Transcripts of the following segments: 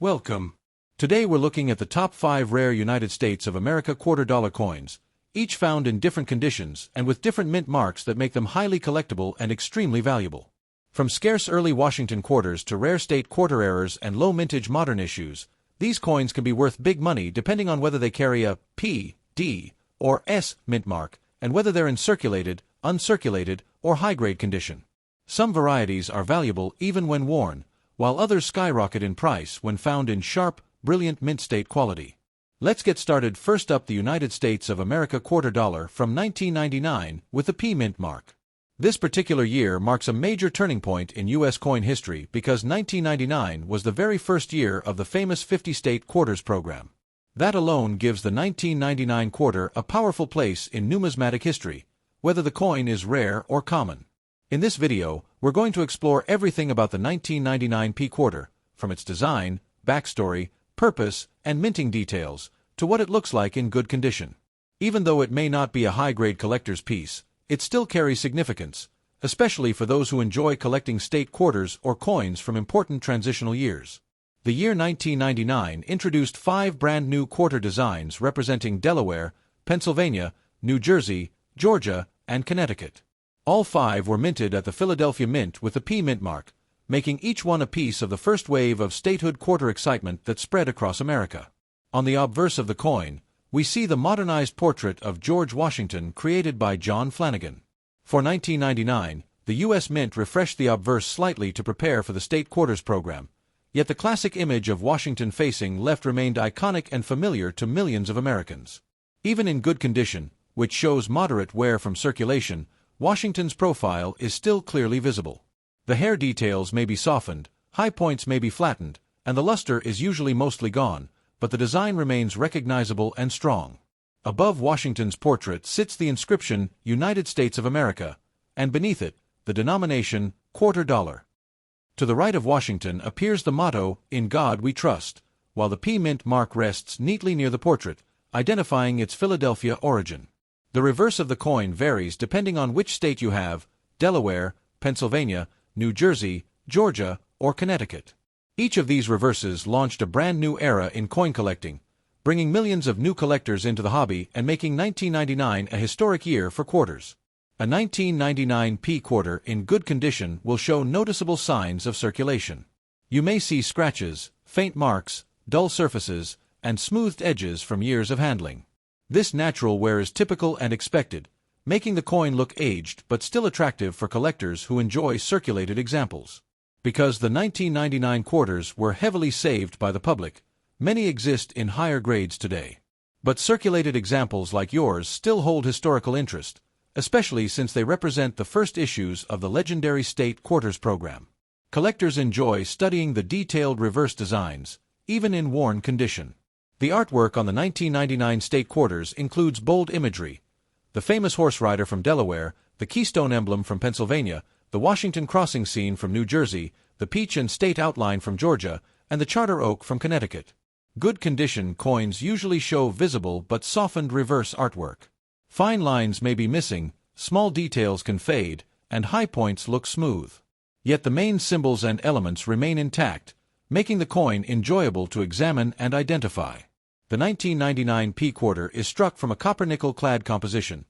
Welcome. Today we're looking at the top 5 rare United States of America quarter-dollar coins, each found in different conditions and with different mint marks that make them highly collectible and extremely valuable. From scarce early Washington quarters to rare state quarter errors and low mintage modern issues, these coins can be worth big money depending on whether they carry a P, D, or S mint mark, and whether they're in circulated, uncirculated, or high-grade condition. Some varieties are valuable even when worn, while others skyrocket in price when found in sharp, brilliant mint state quality. Let's get started. First up, the United States of America quarter dollar from 1999 with the P mint mark. This particular year marks a major turning point in U.S. coin history because 1999 was the very first year of the famous 50-state quarters program. That alone gives the 1999 quarter a powerful place in numismatic history, whether the coin is rare or common. In this video, we're going to explore everything about the 1999 P quarter, from its design, backstory, purpose, and minting details, to what it looks like in good condition. Even though it may not be a high-grade collector's piece, it still carries significance, especially for those who enjoy collecting state quarters or coins from important transitional years. The year 1999 introduced 5 brand-new quarter designs representing Delaware, Pennsylvania, New Jersey, Georgia, and Connecticut. All 5 were minted at the Philadelphia Mint with the P mint mark, making each one a piece of the first wave of statehood quarter excitement that spread across America. On the obverse of the coin, we see the modernized portrait of George Washington created by John Flanagan. For 1999, the U.S. Mint refreshed the obverse slightly to prepare for the state quarters program, yet the classic image of Washington facing left remained iconic and familiar to millions of Americans. Even in good condition, which shows moderate wear from circulation, Washington's profile is still clearly visible. The hair details may be softened, high points may be flattened, and the luster is usually mostly gone, but the design remains recognizable and strong. Above Washington's portrait sits the inscription, United States of America, and beneath it, the denomination, quarter dollar. To the right of Washington appears the motto, In God We Trust, while the P mint mark rests neatly near the portrait, identifying its Philadelphia origin. The reverse of the coin varies depending on which state you have, Delaware, Pennsylvania, New Jersey, Georgia, or Connecticut. Each of these reverses launched a brand new era in coin collecting, bringing millions of new collectors into the hobby and making 1999 a historic year for quarters. A 1999 P quarter in good condition will show noticeable signs of circulation. You may see scratches, faint marks, dull surfaces, and smoothed edges from years of handling. This natural wear is typical and expected, making the coin look aged but still attractive for collectors who enjoy circulated examples. Because the 1999 quarters were heavily saved by the public, many exist in higher grades today. But circulated examples like yours still hold historical interest, especially since they represent the first issues of the legendary state quarters program. Collectors enjoy studying the detailed reverse designs, even in worn condition. The artwork on the 1999 state quarters includes bold imagery: the famous horse rider from Delaware, the Keystone emblem from Pennsylvania, the Washington crossing scene from New Jersey, the peach and state outline from Georgia, and the charter oak from Connecticut. Good condition coins usually show visible but softened reverse artwork. Fine lines may be missing, small details can fade, and high points look smooth. Yet the main symbols and elements remain intact, making the coin enjoyable to examine and identify. The 1999 P quarter is struck from a copper-nickel clad composition,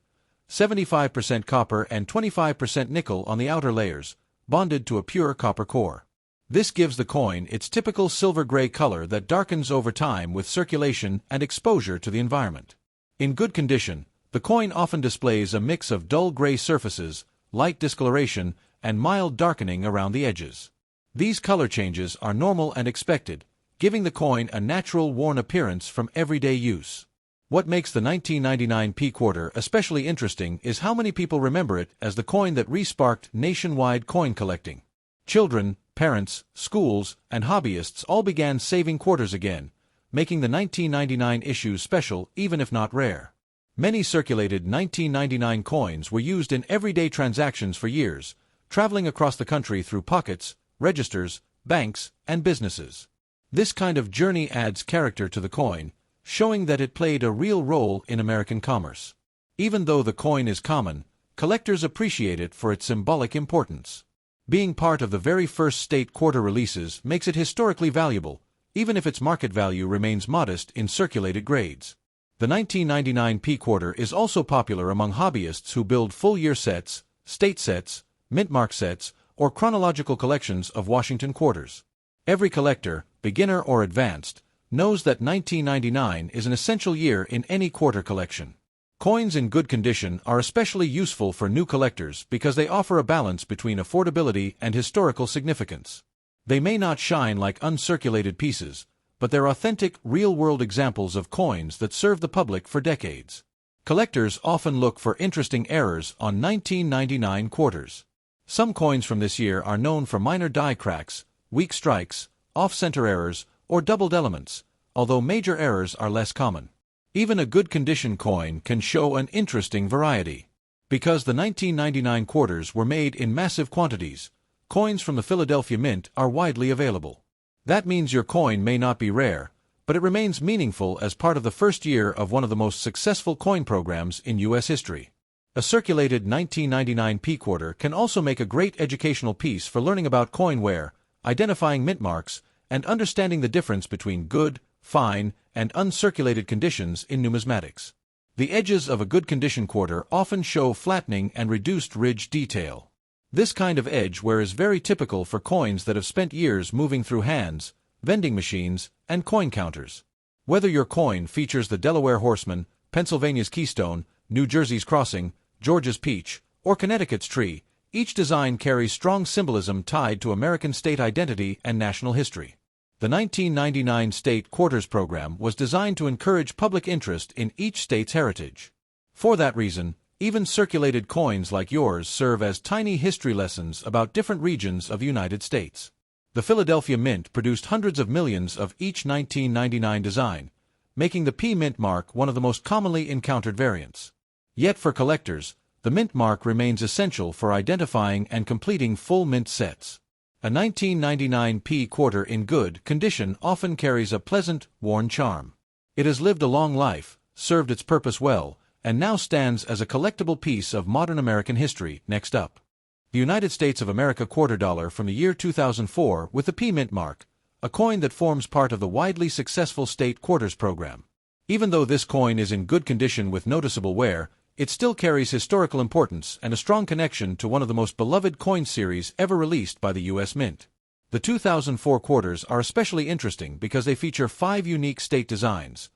75% copper and 25% nickel on the outer layers, bonded to a pure copper core. This gives the coin its typical silver-gray color that darkens over time with circulation and exposure to the environment. In good condition, the coin often displays a mix of dull gray surfaces, light discoloration, and mild darkening around the edges. These color changes are normal and expected, giving the coin a natural worn appearance from everyday use. What makes the 1999 P quarter especially interesting is how many people remember it as the coin that re-sparked nationwide coin collecting. Children, parents, schools, and hobbyists all began saving quarters again, making the 1999 issue special even if not rare. Many circulated 1999 coins were used in everyday transactions for years, traveling across the country through pockets, registers, banks, and businesses. This kind of journey adds character to the coin, showing that it played a real role in American commerce. Even though the coin is common, collectors appreciate it for its symbolic importance. Being part of the very first state quarter releases makes it historically valuable, even if its market value remains modest in circulated grades. The 1999 P quarter is also popular among hobbyists who build full-year sets, state sets, mint mark sets, or chronological collections of Washington quarters. Every collector, beginner or advanced, knows that 1999 is an essential year in any quarter collection. Coins in good condition are especially useful for new collectors because they offer a balance between affordability and historical significance. They may not shine like uncirculated pieces, but they're authentic, real-world examples of coins that serve the public for decades. Collectors often look for interesting errors on 1999 quarters. Some coins from this year are known for minor die cracks, weak strikes, off-center errors, or doubled elements, although major errors are less common. Even a good condition coin can show an interesting variety. Because the 1999 quarters were made in massive quantities, coins from the Philadelphia Mint are widely available. That means your coin may not be rare, but it remains meaningful as part of the first year of one of the most successful coin programs in U.S. history. A circulated 1999 P quarter can also make a great educational piece for learning about coin wear, identifying mint marks, and understanding the difference between good, fine, and uncirculated conditions in numismatics. The edges of a good condition quarter often show flattening and reduced ridge detail. This kind of edge wear is very typical for coins that have spent years moving through hands, vending machines, and coin counters. Whether your coin features the Delaware Horseman, Pennsylvania's Keystone, New Jersey's Crossing, Georgia's Peach, or Connecticut's Tree, each design carries strong symbolism tied to American state identity and national history. The 1999 State Quarters program was designed to encourage public interest in each state's heritage. For that reason, even circulated coins like yours serve as tiny history lessons about different regions of the United States. The Philadelphia Mint produced hundreds of millions of each 1999 design, making the P mint mark one of the most commonly encountered variants. Yet for collectors, the mint mark remains essential for identifying and completing full mint sets. A 1999 P quarter in good condition often carries a pleasant, worn charm. It has lived a long life, served its purpose well, and now stands as a collectible piece of modern American history. Next up, the United States of America quarter dollar from the year 2004 with the P mint mark, a coin that forms part of the widely successful state quarters program. Even though this coin is in good condition with noticeable wear, it still carries historical importance and a strong connection to one of the most beloved coin series ever released by the U.S. Mint. The 2004 quarters are especially interesting because they feature 5 unique state designs: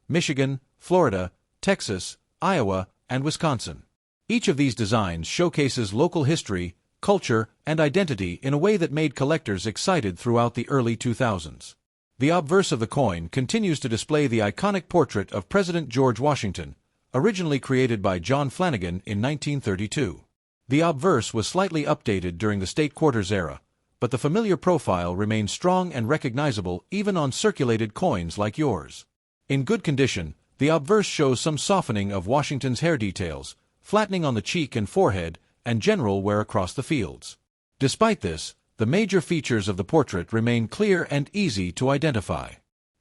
Michigan, Florida, Texas, Iowa, and Wisconsin. Each of these designs showcases local history, culture, and identity in a way that made collectors excited throughout the early 2000s. The obverse of the coin continues to display the iconic portrait of President George Washington, originally created by John Flanagan in 1932. The obverse was slightly updated during the state quarters era, but the familiar profile remains strong and recognizable even on circulated coins like yours. In good condition, the obverse shows some softening of Washington's hair details, flattening on the cheek and forehead, and general wear across the fields. Despite this, the major features of the portrait remain clear and easy to identify.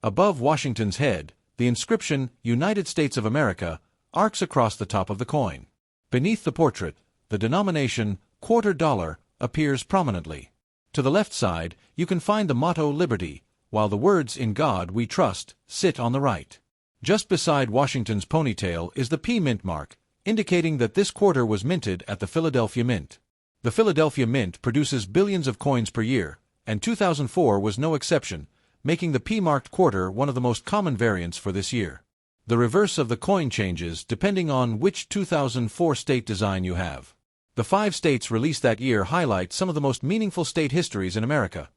Above Washington's head, the inscription, United States of America, arcs across the top of the coin. Beneath the portrait, the denomination, quarter dollar, appears prominently. To the left side, you can find the motto Liberty, while the words In God We Trust sit on the right. Just beside Washington's ponytail is the P mint mark, indicating that this quarter was minted at the Philadelphia Mint. The Philadelphia Mint produces billions of coins per year, and 2004 was no exception, making the P-marked quarter one of the most common variants for this year. The reverse of the coin changes depending on which 2004 state design you have. The 5 states released that year highlight some of the most meaningful state histories in America: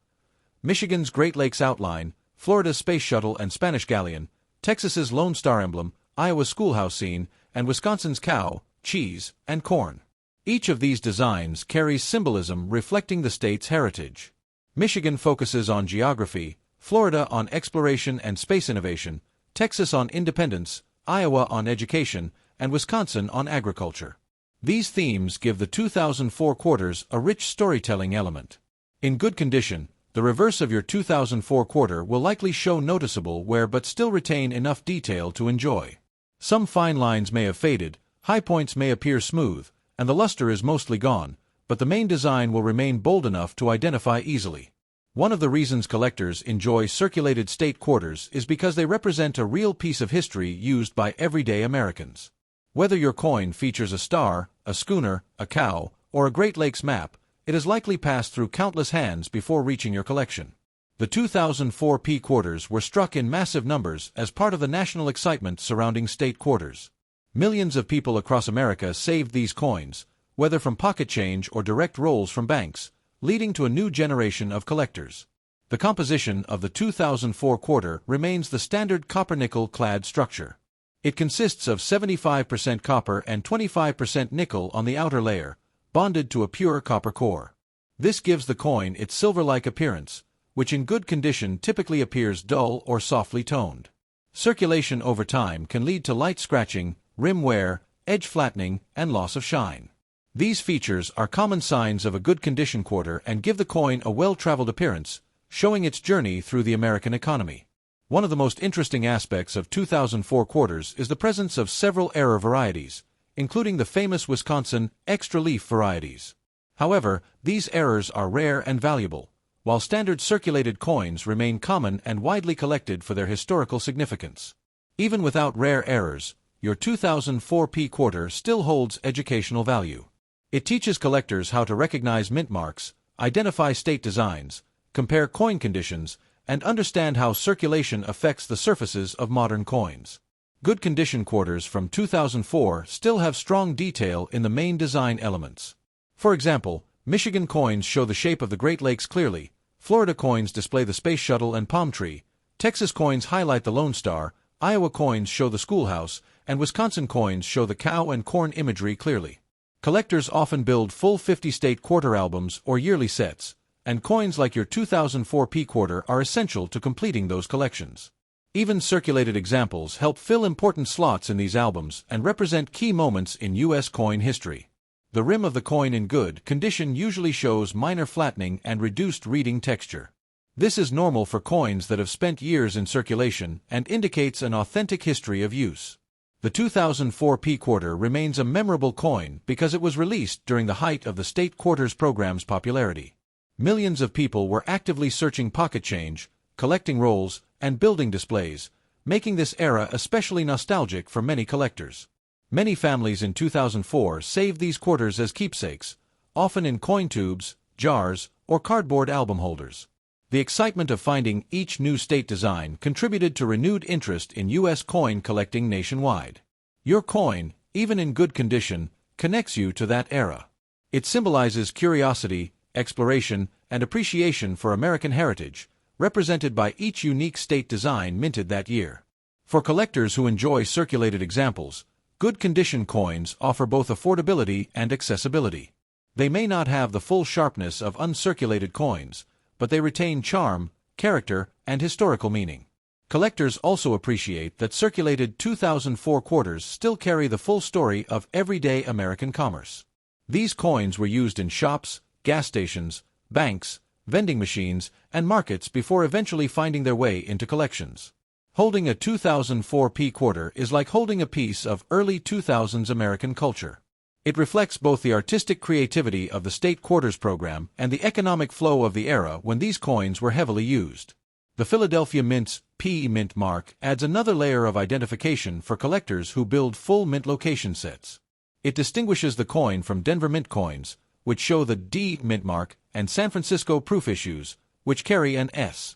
Michigan's Great Lakes Outline, Florida's Space Shuttle and Spanish Galleon, Texas's Lone Star Emblem, Iowa's Schoolhouse Scene, and Wisconsin's Cow, Cheese, and Corn. Each of these designs carries symbolism reflecting the state's heritage. Michigan focuses on geography, Florida on exploration and space innovation, Texas on independence, Iowa on education, and Wisconsin on agriculture. These themes give the 2004 quarters a rich storytelling element. In good condition, the reverse of your 2004 quarter will likely show noticeable wear but still retain enough detail to enjoy. Some fine lines may have faded, high points may appear smooth, and the luster is mostly gone, but the main design will remain bold enough to identify easily. One of the reasons collectors enjoy circulated state quarters is because they represent a real piece of history used by everyday Americans. Whether your coin features a star, a schooner, a cow, or a Great Lakes map, it has likely passed through countless hands before reaching your collection. The 2004 P quarters were struck in massive numbers as part of the national excitement surrounding state quarters. Millions of people across America saved these coins, whether from pocket change or direct rolls from banks, leading to a new generation of collectors. The composition of the 2004 quarter remains the standard copper-nickel-clad structure. It consists of 75% copper and 25% nickel on the outer layer, bonded to a pure copper core. This gives the coin its silver-like appearance, which in good condition typically appears dull or softly toned. Circulation over time can lead to light scratching, rim wear, edge flattening, and loss of shine. These features are common signs of a good condition quarter and give the coin a well-traveled appearance, showing its journey through the American economy. One of the most interesting aspects of 2004 quarters is the presence of several error varieties, including the famous Wisconsin extra leaf varieties. However, these errors are rare and valuable, while standard circulated coins remain common and widely collected for their historical significance. Even without rare errors, your 2004 P quarter still holds educational value. It teaches collectors how to recognize mint marks, identify state designs, compare coin conditions, and understand how circulation affects the surfaces of modern coins. Good condition quarters from 2004 still have strong detail in the main design elements. For example, Michigan coins show the shape of the Great Lakes clearly, Florida coins display the space shuttle and palm tree, Texas coins highlight the Lone Star, Iowa coins show the schoolhouse, and Wisconsin coins show the cow and corn imagery clearly. Collectors often build full 50-state quarter albums or yearly sets, and coins like your 2004 P quarter are essential to completing those collections. Even circulated examples help fill important slots in these albums and represent key moments in U.S. coin history. The rim of the coin in good condition usually shows minor flattening and reduced reading texture. This is normal for coins that have spent years in circulation and indicates an authentic history of use. The 2004 P quarter remains a memorable coin because it was released during the height of the state quarters program's popularity. Millions of people were actively searching pocket change, collecting rolls, and building displays, making this era especially nostalgic for many collectors. Many families in 2004 saved these quarters as keepsakes, often in coin tubes, jars, or cardboard album holders. The excitement of finding each new state design contributed to renewed interest in U.S. coin collecting nationwide. Your coin, even in good condition, connects you to that era. It symbolizes curiosity, exploration, and appreciation for American heritage, represented by each unique state design minted that year. For collectors who enjoy circulated examples, good condition coins offer both affordability and accessibility. They may not have the full sharpness of uncirculated coins, but they retain charm, character, and historical meaning. Collectors also appreciate that circulated 2004 quarters still carry the full story of everyday American commerce. These coins were used in shops, gas stations, banks, vending machines, and markets before eventually finding their way into collections. Holding a 2004 P quarter is like holding a piece of early 2000s American culture. It reflects both the artistic creativity of the state quarters program and the economic flow of the era when these coins were heavily used. The Philadelphia Mint's P mint mark adds another layer of identification for collectors who build full mint location sets. It distinguishes the coin from Denver Mint coins, which show the D mint mark, and San Francisco proof issues, which carry an S.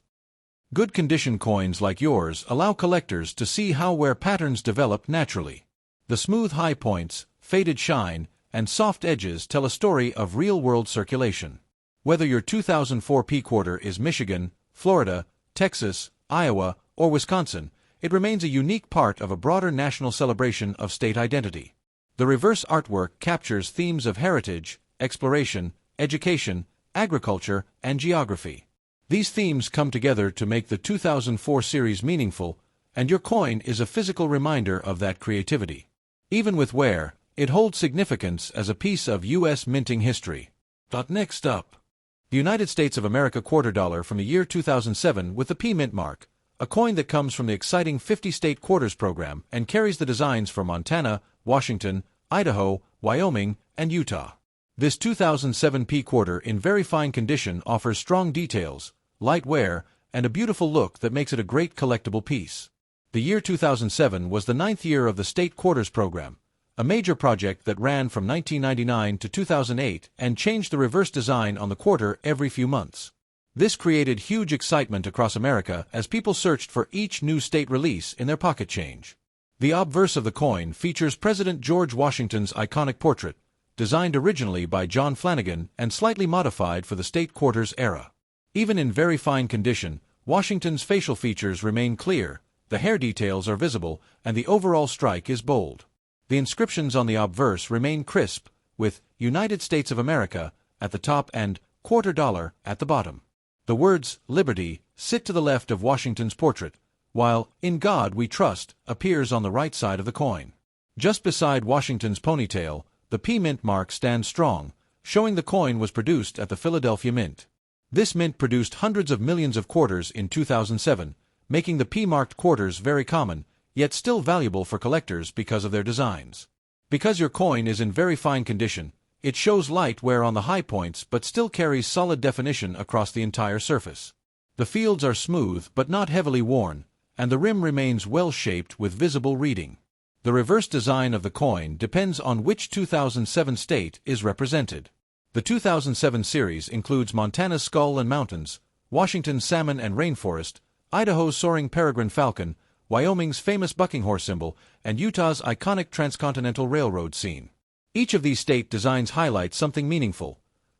Good condition coins like yours allow collectors to see how wear patterns develop naturally. The smooth high points, faded shine, and soft edges tell a story of real-world circulation. Whether your 2004 P quarter is Michigan, Florida, Texas, Iowa, or Wisconsin, it remains a unique part of a broader national celebration of state identity. The reverse artwork captures themes of heritage, exploration, education, agriculture, and geography. These themes come together to make the 2004 series meaningful, and your coin is a physical reminder of that creativity. Even with wear, it holds significance as a piece of U.S. minting history. Next up, the United States of America quarter dollar from the year 2007 with the P mint mark, a coin that comes from the exciting 50-state quarters program and carries the designs for Montana, Washington, Idaho, Wyoming, and Utah. This 2007 P quarter in very fine condition offers strong details, light wear, and a beautiful look that makes it a great collectible piece. The year 2007 was the 9th year of the State Quarters program, a major project that ran from 1999 to 2008 and changed the reverse design on the quarter every few months. This created huge excitement across America as people searched for each new state release in their pocket change. The obverse of the coin features President George Washington's iconic portrait, designed originally by John Flanagan and slightly modified for the State Quarters era. Even in very fine condition, Washington's facial features remain clear, the hair details are visible, and the overall strike is bold. The inscriptions on the obverse remain crisp, with United States of America at the top and $quarter at the bottom. The words Liberty sit to the left of Washington's portrait, while In God We Trust appears on the right side of the coin. Just beside Washington's ponytail, the P Mint mark stands strong, showing the coin was produced at the Philadelphia Mint. This mint produced hundreds of millions of quarters in 2007, making the P-marked quarters very common, yet still valuable for collectors because of their designs. Because your coin is in very fine condition, it shows light wear on the high points but still carries solid definition across the entire surface. The fields are smooth but not heavily worn, and the rim remains well-shaped with visible reading. The reverse design of the coin depends on which 2007 state is represented. The 2007 series includes Montana's Skull and Mountains, Washington's Salmon and Rainforest, Idaho's Soaring Peregrine Falcon, Wyoming's famous bucking horse symbol, and Utah's iconic transcontinental railroad scene. Each of these state designs highlights something meaningful.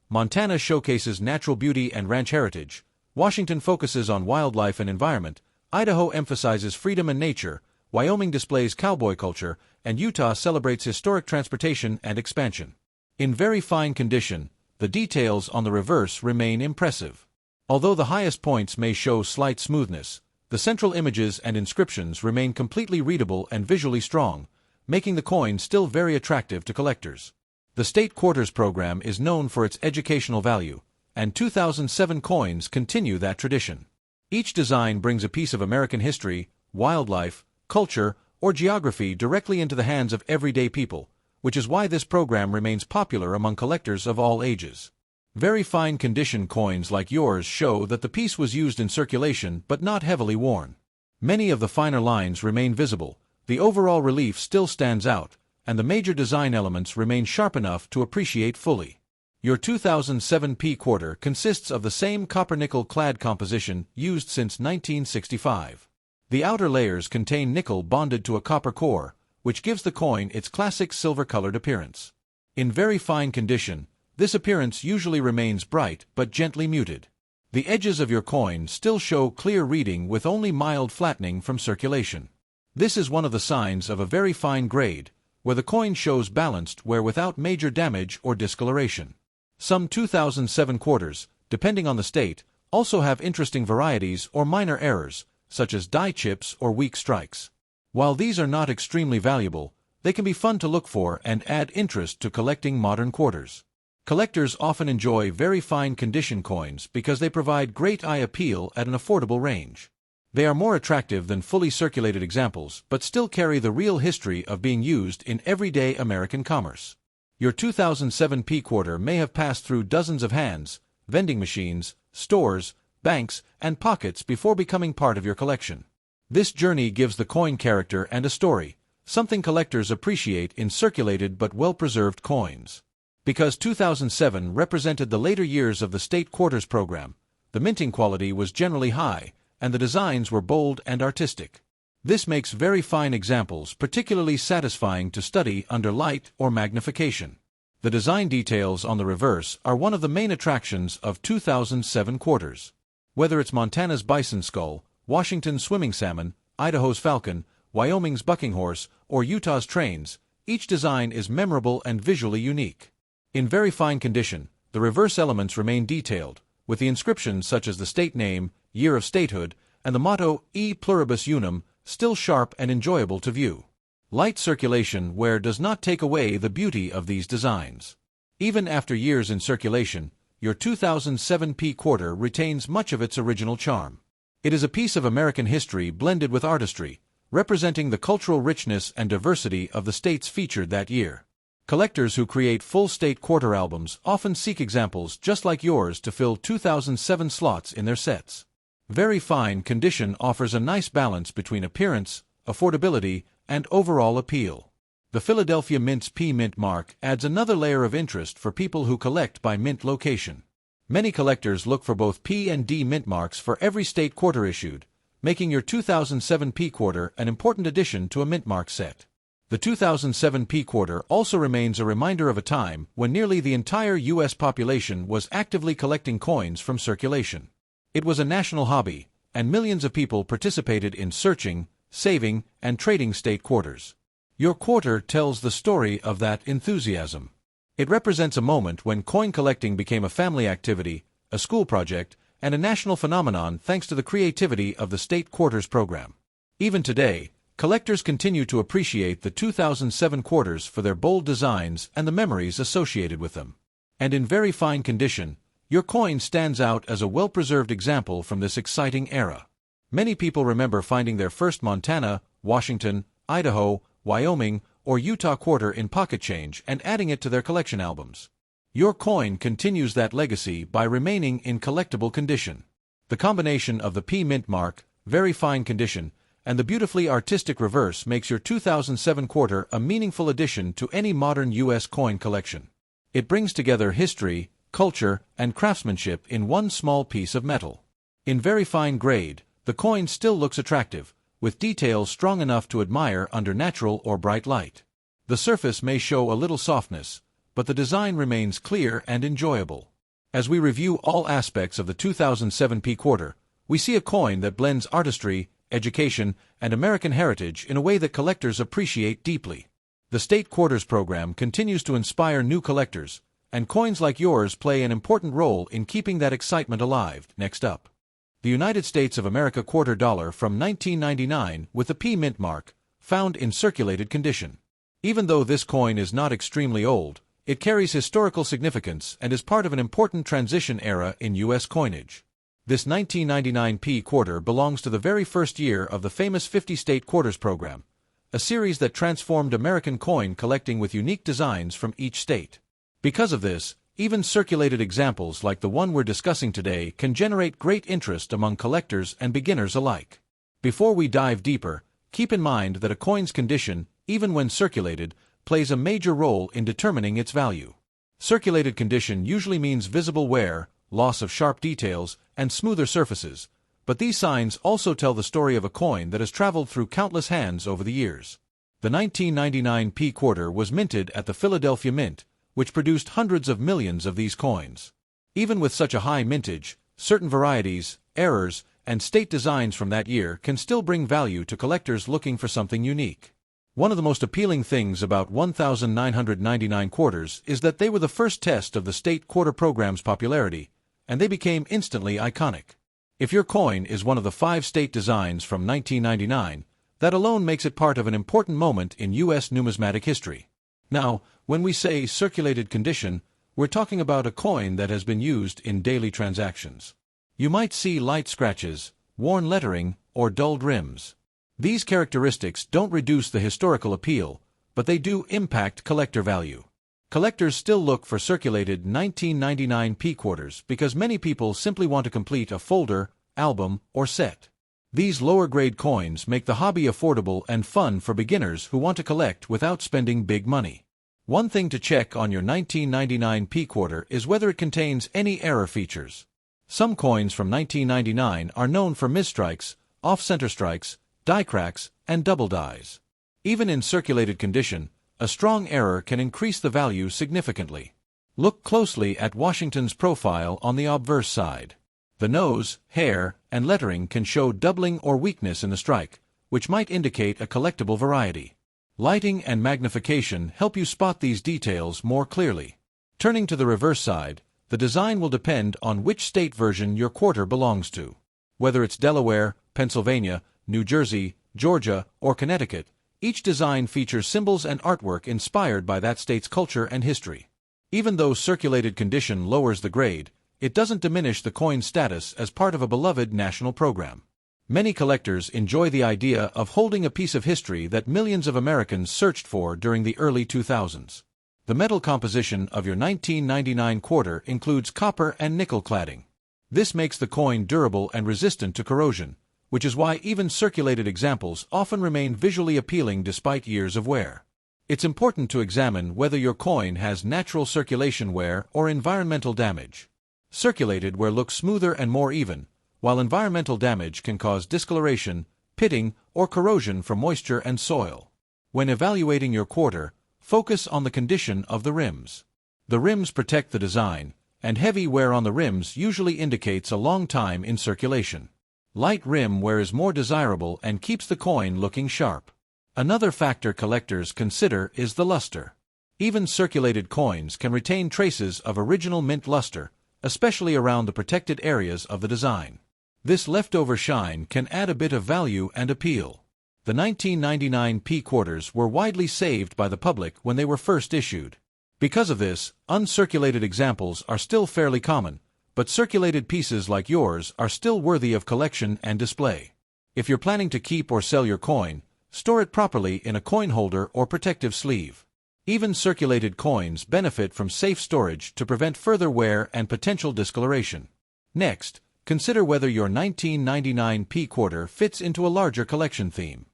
Montana showcases natural beauty and ranch heritage, Washington focuses on wildlife and environment, Idaho emphasizes freedom and nature, Wyoming displays cowboy culture, and Utah celebrates historic transportation and expansion. In very fine condition, the details on the reverse remain impressive. Although the highest points may show slight smoothness, the central images and inscriptions remain completely readable and visually strong, making the coin still very attractive to collectors. The State Quarters program is known for its educational value, and 2007 coins continue that tradition. Each design brings a piece of American history, wildlife, culture, or geography directly into the hands of everyday people, which is why this program remains popular among collectors of all ages. Very fine condition coins like yours show that the piece was used in circulation but not heavily worn. Many of the finer lines remain visible, the overall relief still stands out, and the major design elements remain sharp enough to appreciate fully. Your 2007 P quarter consists of the same copper-nickel clad composition used since 1965. The outer layers contain nickel bonded to a copper core, which gives the coin its classic silver-colored appearance. In very fine condition, this appearance usually remains bright but gently muted. The edges of your coin still show clear reading with only mild flattening from circulation. This is one of the signs of a very fine grade, where the coin shows balanced wear without major damage or discoloration. Some 2007 quarters, depending on the state, also have interesting varieties or minor errors, such as die chips or weak strikes. While these are not extremely valuable, they can be fun to look for and add interest to collecting modern quarters. Collectors often enjoy very fine condition coins because they provide great eye appeal at an affordable range. They are more attractive than fully circulated examples but still carry the real history of being used in everyday American commerce. Your 2007 P quarter may have passed through dozens of hands, vending machines, stores, banks, and pockets before becoming part of your collection. This journey gives the coin character and a story, something collectors appreciate in circulated but well-preserved coins. Because 2007 represented the later years of the State Quarters program, the minting quality was generally high, and the designs were bold and artistic. This makes very fine examples particularly satisfying to study under light or magnification. The design details on the reverse are one of the main attractions of 2007 quarters. Whether it's Montana's bison skull, Washington's swimming salmon, Idaho's falcon, Wyoming's bucking horse, or Utah's trains, each design is memorable and visually unique. In very fine condition, the reverse elements remain detailed, with the inscriptions such as the state name, year of statehood, and the motto E pluribus unum still sharp and enjoyable to view. Light circulation wear does not take away the beauty of these designs. Even after years in circulation, your 2007 P quarter retains much of its original charm. It is a piece of American history blended with artistry, representing the cultural richness and diversity of the states featured that year. Collectors who create full state quarter albums often seek examples just like yours to fill 2007 slots in their sets. Very fine condition offers a nice balance between appearance, affordability, and overall appeal. The Philadelphia Mint's P Mint mark adds another layer of interest for people who collect by mint location. Many collectors look for both P and D mint marks for every state quarter issued, making your 2007 P quarter an important addition to a mint mark set. The 2007 P quarter also remains a reminder of a time when nearly the entire U.S. population was actively collecting coins from circulation. It was a national hobby, and millions of people participated in searching, saving, and trading state quarters. Your quarter tells the story of that enthusiasm. It represents a moment when coin collecting became a family activity, a school project, and a national phenomenon thanks to the creativity of the state quarters program. Even today, collectors continue to appreciate the 2007 quarters for their bold designs and the memories associated with them. And in very fine condition, your coin stands out as a well-preserved example from this exciting era. Many people remember finding their first Montana, Washington, Idaho, Wyoming, or Utah quarter in pocket change and adding it to their collection albums. Your coin continues that legacy by remaining in collectible condition. The combination of the P Mint mark, very fine condition, and the beautifully artistic reverse makes your 2007 quarter a meaningful addition to any modern U.S. coin collection. It brings together history, culture, and craftsmanship in one small piece of metal. In very fine grade, the coin still looks attractive, with details strong enough to admire under natural or bright light. The surface may show a little softness, but the design remains clear and enjoyable. As we review all aspects of the 2007 P quarter, we see a coin that blends artistry, education, and American heritage in a way that collectors appreciate deeply. The State Quarters program continues to inspire new collectors, and coins like yours play an important role in keeping that excitement alive. Next up, the United States of America quarter dollar from 1999 with the P Mint mark, found in circulated condition. Even though this coin is not extremely old, it carries historical significance and is part of an important transition era in U.S. coinage. This 1999 P quarter belongs to the very first year of the famous 50 State Quarters program, a series that transformed American coin collecting with unique designs from each state. Because of this, even circulated examples like the one we're discussing today can generate great interest among collectors and beginners alike. Before we dive deeper, keep in mind that a coin's condition, even when circulated, plays a major role in determining its value. Circulated condition usually means visible wear, loss of sharp details, and smoother surfaces, but these signs also tell the story of a coin that has traveled through countless hands over the years. The 1999 P quarter was minted at the Philadelphia Mint, which produced hundreds of millions of these coins. Even with such a high mintage, certain varieties, errors, and state designs from that year can still bring value to collectors looking for something unique. One of the most appealing things about 1999 quarters is that they were the first test of the state quarter program's popularity, and they became instantly iconic. If your coin is one of the 5 state designs from 1999, that alone makes it part of an important moment in U.S. numismatic history. Now, when we say circulated condition, we're talking about a coin that has been used in daily transactions. You might see light scratches, worn lettering, or dulled rims. These characteristics don't reduce the historical appeal, but they do impact collector value. Collectors still look for circulated 1999 P quarters because many people simply want to complete a folder, album, or set. These lower-grade coins make the hobby affordable and fun for beginners who want to collect without spending big money. One thing to check on your 1999 P quarter is whether it contains any error features. Some coins from 1999 are known for misstrikes, off-center strikes, die cracks, and double dies. Even in circulated condition, a strong error can increase the value significantly. Look closely at Washington's profile on the obverse side. The nose, hair, and lettering can show doubling or weakness in the strike, which might indicate a collectible variety. Lighting and magnification help you spot these details more clearly. Turning to the reverse side, the design will depend on which state version your quarter belongs to. Whether it's Delaware, Pennsylvania, New Jersey, Georgia, or Connecticut, each design features symbols and artwork inspired by that state's culture and history. Even though circulated condition lowers the grade, it doesn't diminish the coin's status as part of a beloved national program. Many collectors enjoy the idea of holding a piece of history that millions of Americans searched for during the early 2000s. The metal composition of your 1999 quarter includes copper and nickel cladding. This makes the coin durable and resistant to corrosion, which is why even circulated examples often remain visually appealing despite years of wear. It's important to examine whether your coin has natural circulation wear or environmental damage. Circulated wear looks smoother and more even, while environmental damage can cause discoloration, pitting, or corrosion from moisture and soil. When evaluating your quarter, focus on the condition of the rims. The rims protect the design, and heavy wear on the rims usually indicates a long time in circulation. Light rim wear is more desirable and keeps the coin looking sharp. Another factor collectors consider is the luster. Even circulated coins can retain traces of original mint luster, especially around the protected areas of the design. This leftover shine can add a bit of value and appeal. The 1999 P quarters were widely saved by the public when they were first issued. Because of this, uncirculated examples are still fairly common, but circulated pieces like yours are still worthy of collection and display. If you're planning to keep or sell your coin, store it properly in a coin holder or protective sleeve. Even circulated coins benefit from safe storage to prevent further wear and potential discoloration. Next, consider whether your 1999 P quarter fits into a larger collection theme.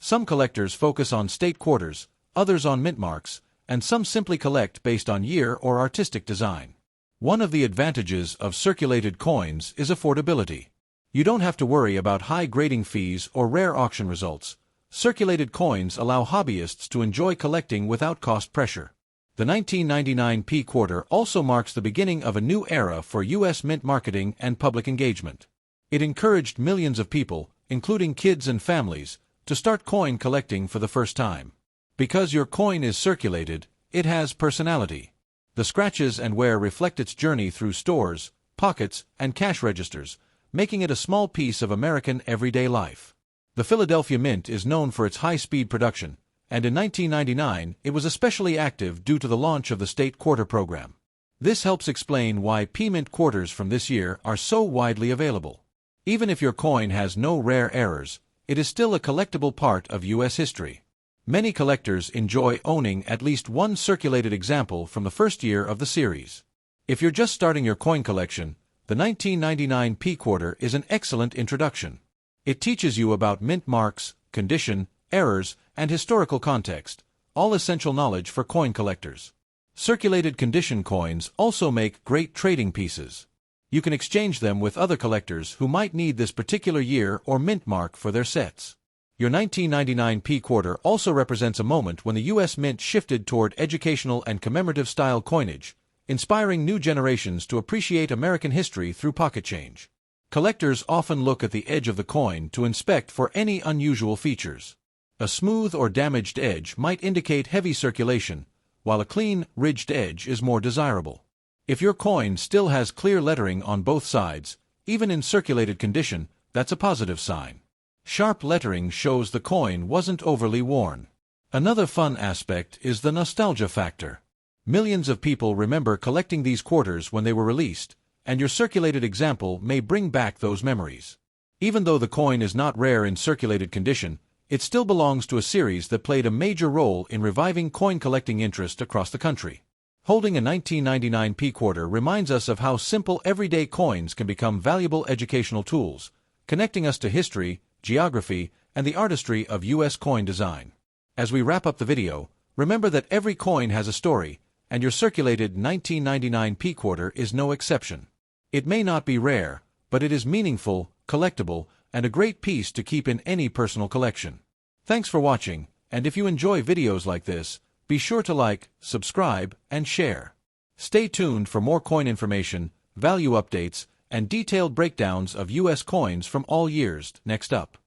Some collectors focus on state quarters, others on mint marks, and some simply collect based on year or artistic design. One of the advantages of circulated coins is affordability. You don't have to worry about high grading fees or rare auction results. Circulated coins allow hobbyists to enjoy collecting without cost pressure. The 1999 P quarter also marks the beginning of a new era for U.S. mint marketing and public engagement. It encouraged millions of people, including kids and families, to start coin collecting for the first time. Because your coin is circulated, it has personality. The scratches and wear reflect its journey through stores, pockets, and cash registers, making it a small piece of American everyday life. The Philadelphia Mint is known for its high-speed production, and in 1999 it was especially active due to the launch of the state quarter program. This helps explain why P-Mint quarters from this year are so widely available. Even if your coin has no rare errors, it is still a collectible part of U.S. history. Many collectors enjoy owning at least one circulated example from the first year of the series. If you're just starting your coin collection, the 1999 P quarter is an excellent introduction. It teaches you about mint marks, condition, errors, and historical context, all essential knowledge for coin collectors. Circulated condition coins also make great trading pieces. You can exchange them with other collectors who might need this particular year or mint mark for their sets. Your 1999 P quarter also represents a moment when the U.S. Mint shifted toward educational and commemorative style coinage, inspiring new generations to appreciate American history through pocket change. Collectors often look at the edge of the coin to inspect for any unusual features. A smooth or damaged edge might indicate heavy circulation, while a clean, ridged edge is more desirable. If your coin still has clear lettering on both sides, even in circulated condition, that's a positive sign. Sharp lettering shows the coin wasn't overly worn. Another fun aspect is the nostalgia factor. Millions of people remember collecting these quarters when they were released, and your circulated example may bring back those memories. Even though the coin is not rare in circulated condition, it still belongs to a series that played a major role in reviving coin collecting interest across the country. Holding a 1999 P quarter reminds us of how simple everyday coins can become valuable educational tools, connecting us to history, geography, and the artistry of U.S. coin design. As we wrap up the video, remember that every coin has a story, and your circulated 1999 P quarter is no exception. It may not be rare, but it is meaningful, collectible, and a great piece to keep in any personal collection. Thanks for watching, and if you enjoy videos like this, be sure to like, subscribe, and share. Stay tuned for more coin information, value updates, and detailed breakdowns of U.S. coins from all years. Next up,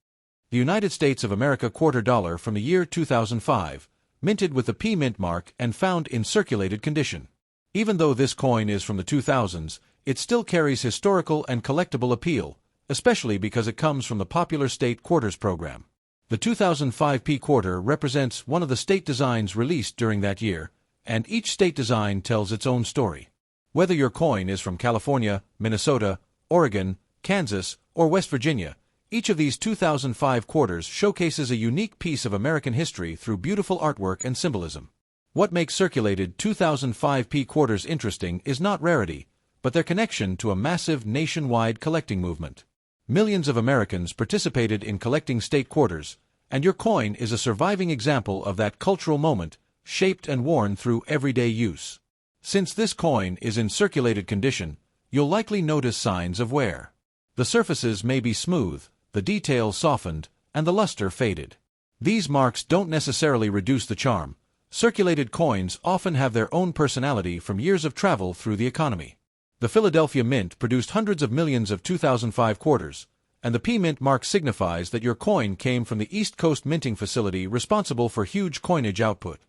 the United States of America quarter dollar from the year 2005, minted with the P mint mark and found in circulated condition. Even though this coin is from the 2000s, it still carries historical and collectible appeal, especially because it comes from the popular state quarters program. The 2005 P quarter represents one of the state designs released during that year, and each state design tells its own story. Whether your coin is from California, Minnesota, Oregon, Kansas, or West Virginia, each of these 2005 quarters showcases a unique piece of American history through beautiful artwork and symbolism. What makes circulated 2005p quarters interesting is not rarity, but their connection to a massive nationwide collecting movement. Millions of Americans participated in collecting state quarters, and your coin is a surviving example of that cultural moment, shaped and worn through everyday use. Since this coin is in circulated condition, you'll likely notice signs of wear. The surfaces may be smooth, the details softened, and the luster faded. These marks don't necessarily reduce the charm. Circulated coins often have their own personality from years of travel through the economy. The Philadelphia Mint produced hundreds of millions of 2005 quarters, and the P-Mint mark signifies that your coin came from the East Coast minting facility responsible for huge coinage output.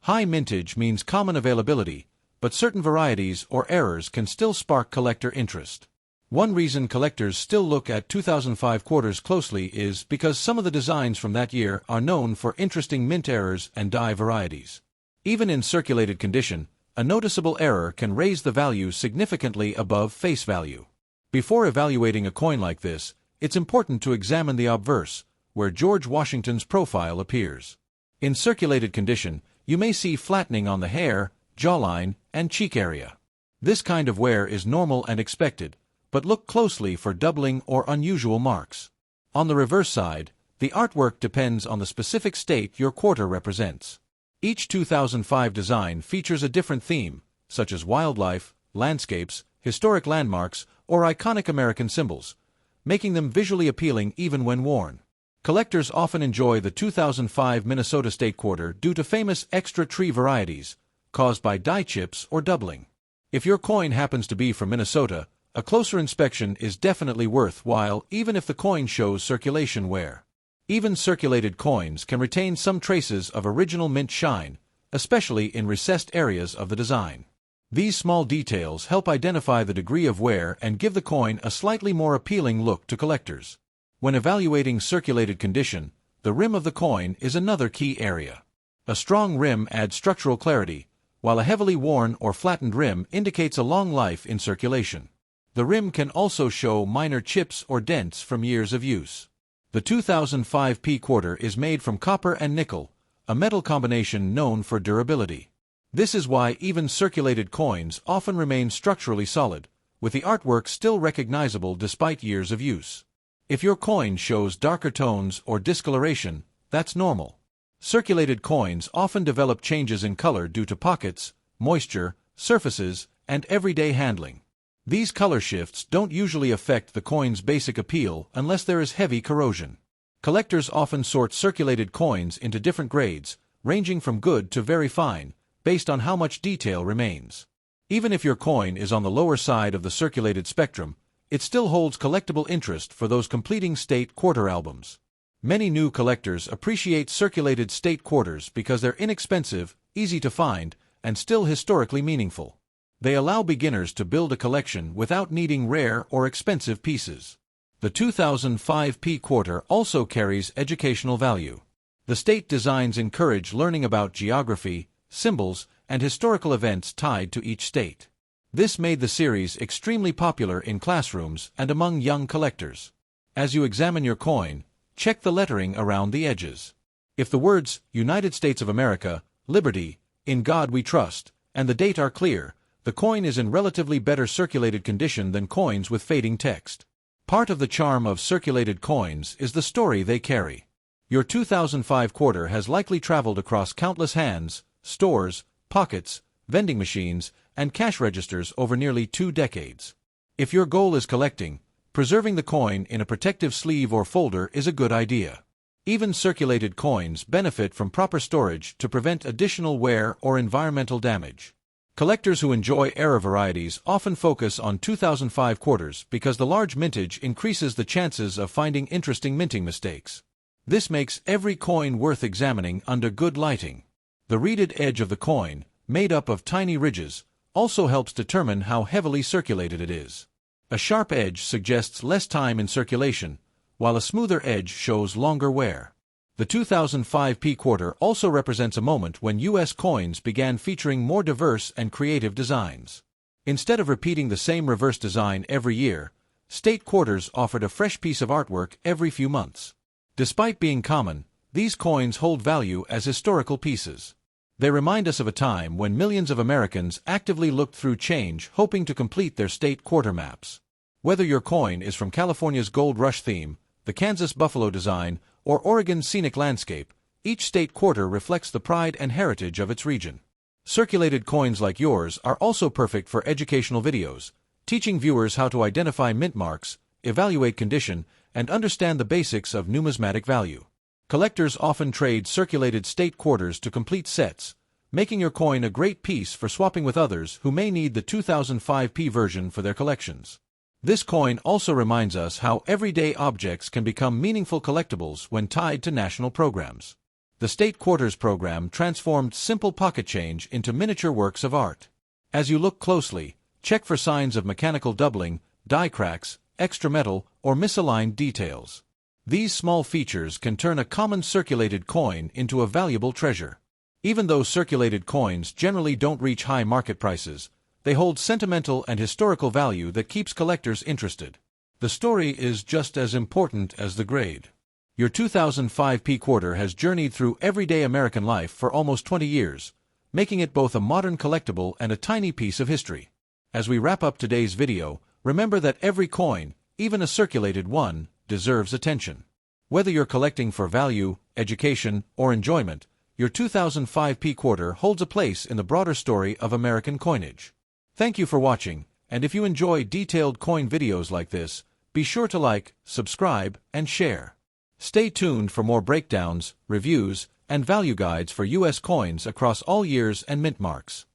High mintage means common availability, but certain varieties or errors can still spark collector interest. One reason collectors still look at 2005 quarters closely is because some of the designs from that year are known for interesting mint errors and die varieties. Even in circulated condition, a noticeable error can raise the value significantly above face value. Before evaluating a coin like this, it's important to examine the obverse, where George Washington's profile appears. In circulated condition, you may see flattening on the hair, jawline, and cheek area. This kind of wear is normal and expected, but look closely for doubling or unusual marks. On the reverse side, the artwork depends on the specific state your quarter represents. Each 2005 design features a different theme, such as wildlife, landscapes, historic landmarks, or iconic American symbols, making them visually appealing even when worn. Collectors often enjoy the 2005 Minnesota State Quarter due to famous extra tree varieties, caused by die chips or doubling. If your coin happens to be from Minnesota, a closer inspection is definitely worthwhile even if the coin shows circulation wear. Even circulated coins can retain some traces of original mint shine, especially in recessed areas of the design. These small details help identify the degree of wear and give the coin a slightly more appealing look to collectors. When evaluating circulated condition, the rim of the coin is another key area. A strong rim adds structural clarity, while a heavily worn or flattened rim indicates a long life in circulation. The rim can also show minor chips or dents from years of use. The 2005p quarter is made from copper and nickel, a metal combination known for durability. This is why even circulated coins often remain structurally solid, with the artwork still recognizable despite years of use. If your coin shows darker tones or discoloration, that's normal. Circulated coins often develop changes in color due to pockets, moisture, surfaces, and everyday handling. These color shifts don't usually affect the coin's basic appeal unless there is heavy corrosion. Collectors often sort circulated coins into different grades, ranging from good to very fine, based on how much detail remains. Even if your coin is on the lower side of the circulated spectrum, it still holds collectible interest for those completing state quarter albums. Many new collectors appreciate circulated state quarters because they're inexpensive, easy to find, and still historically meaningful. They allow beginners to build a collection without needing rare or expensive pieces. The 2005p quarter also carries educational value. The state designs encourage learning about geography, symbols, and historical events tied to each state. This made the series extremely popular in classrooms and among young collectors. As you examine your coin, check the lettering around the edges. If the words United States of America, Liberty, In God We Trust, and the date are clear, the coin is in relatively better circulated condition than coins with fading text. Part of the charm of circulated coins is the story they carry. Your 2005 quarter has likely traveled across countless hands, stores, pockets, vending machines, and cash registers over nearly 2 decades. If your goal is collecting, preserving the coin in a protective sleeve or folder is a good idea. Even circulated coins benefit from proper storage to prevent additional wear or environmental damage. Collectors who enjoy era varieties often focus on 2005 quarters because the large mintage increases the chances of finding interesting minting mistakes. This makes every coin worth examining under good lighting. The reeded edge of the coin, made up of tiny ridges, also helps determine how heavily circulated it is. A sharp edge suggests less time in circulation, while a smoother edge shows longer wear. The 2005p quarter also represents a moment when U.S. coins began featuring more diverse and creative designs. Instead of repeating the same reverse design every year, state quarters offered a fresh piece of artwork every few months. Despite being common, these coins hold value as historical pieces. They remind us of a time when millions of Americans actively looked through change hoping to complete their state quarter maps. Whether your coin is from California's Gold Rush theme, the Kansas Buffalo design, or Oregon's scenic landscape, each state quarter reflects the pride and heritage of its region. Circulated coins like yours are also perfect for educational videos, teaching viewers how to identify mint marks, evaluate condition, and understand the basics of numismatic value. Collectors often trade circulated state quarters to complete sets, making your coin a great piece for swapping with others who may need the 2005P version for their collections. This coin also reminds us how everyday objects can become meaningful collectibles when tied to national programs. The State Quarters program transformed simple pocket change into miniature works of art. As you look closely, check for signs of mechanical doubling, die cracks, extra metal, or misaligned details. These small features can turn a common circulated coin into a valuable treasure. Even though circulated coins generally don't reach high market prices, they hold sentimental and historical value that keeps collectors interested. The story is just as important as the grade. Your 2005P quarter has journeyed through everyday American life for almost 20 years, making it both a modern collectible and a tiny piece of history. As we wrap up today's video, remember that every coin, even a circulated one, deserves attention. Whether you're collecting for value, education, or enjoyment, your 2005P quarter holds a place in the broader story of American coinage. Thank you for watching, and if you enjoy detailed coin videos like this, be sure to like, subscribe, and share. Stay tuned for more breakdowns, reviews, and value guides for U.S. coins across all years and mint marks.